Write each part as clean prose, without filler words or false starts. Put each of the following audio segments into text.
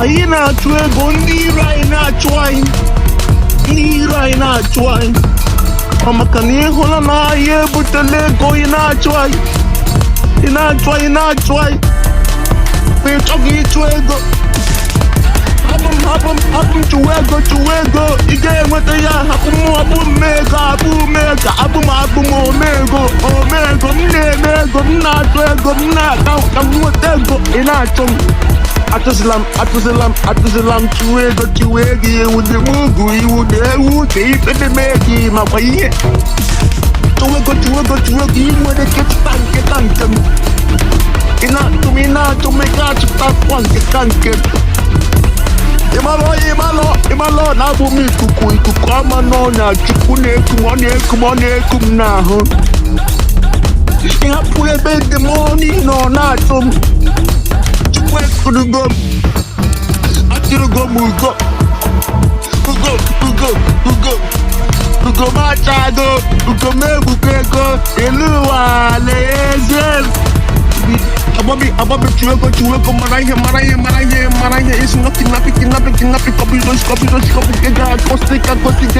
anyị na-achụ ego, ndị iro anyị na-achụ anyị, ndị iro anyị na-achụ anyị. Ọ maka na ị hụla na anyị ebutela ego, ị na-achụ anyị, ị na-achụ anyị, na-achụ anyị, ma ị chọghị ịchụ ego. Hapụ m Chubaego, ị ga-enweta ya. Hapụ m ego, abụ m omego, m na-eme ego, m na-achụ ego, m na-aga ka m nweta ego. Ị na-achụ m, atụzila m Chubaego, iwu dị m ugwu, iwu dị ewu, ka ikpe dị m ego makwa ihe. Chubaego, ị nwere kịta nke m. Ị na-achụ m, ị ga-achụtakwa nke m. Ịmalọ na-abụ m ikuku ọma n'ọnya. Chukwu na-eku m n'ahụ. Ịhapụ ebe dị m nọ na-achụ m. Chukwu ekurugo m, atụrụgo m ugo m achago, ugo m ebugo ego, elu ụwa na-ezie m. Ababi Chubaego, mara ihe. It's not kidnapping, copy,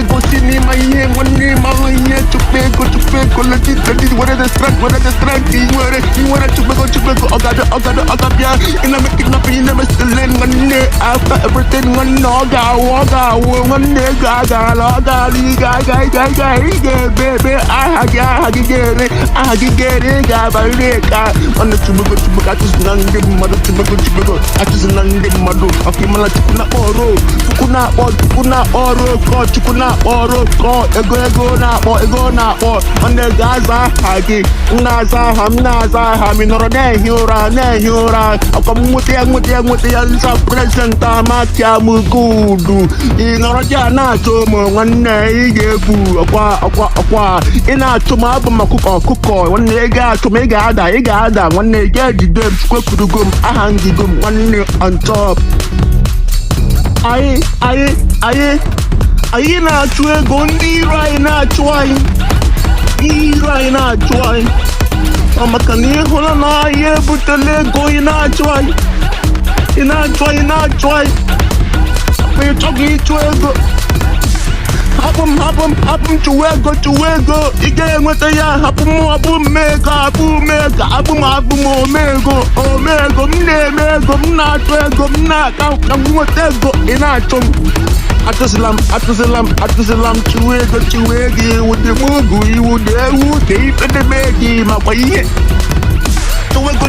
gosi n'ime ihe, nwanne malụ ihe. Chubaego, let it, where the strength, I nwere Chubaego, ọ ga-abịa. Ị na-eme kidnapping, ị na-eme stealing, nwanne. After everything, nwanne, ọ ga-awụ, nwanne, ego agala, ị ga-ebe, aha gị ga-ere, ị ga-abalị ka. Chubaego, Achusina ndị mmadụ, Chubaego, Achusina ndị mmadụ. Ọkịmala Chukwu na-akpọ ọrụ kọ, ego na-akpọ. Nwanne ga-aza aha gị, m na-aza aha, m nọrọ na-ehi ụra. Ọkwa m nweta ya, nza prezidenti Amakia Mugudu. Ị nọrọ ji a na-achụ m, nwanne, ị ga-ebu ọkwa. Ị na-achụ m, abụ m ọkụkọ, nwanne, ị ga-achụ m, ị ga-ada, nwanne, ị ga-ejide m. Chukwu ekurugo m, aha ngigom, nwanne, on top. Anyị na-achụ ego, ndị iro anyị na-achụ anyị, Ọ maka na ị hụla na anyị ebutela ego, ị na-achụ anyị, ma ị chọghị ịchụ ego. Hapụ m Chubaego, ị ga-enweta ya. Hapụ m ego, abụ m omego, m na-eme ego, m na-achụ ego, m na-aga ka m nweta ego. Ị na-achụ m, atụzila m Chubaego, iwu dị m ugwu, iwu dị ewu, ka ikpe dị m ego makwa ihe.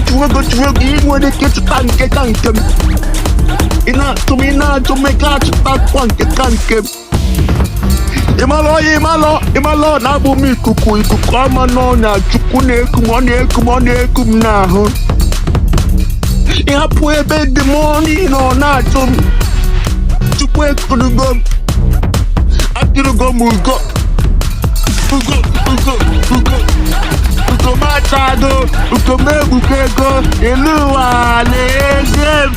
Chubaego, ị nwere kịta nke m. Ị na-achụ m, ị ga-achụtakwa nke m. Ịmalọ na-abụ m ikuku ọma n'ọnya. Chukwu na-eku m n'ahụ. Ịhapụ ebe dị m nọ na-achụ m. Chukwu ekurugo m, atụrụgo m ugo m achago, ugo m ebugo ego, elu ụwa na-ezie m.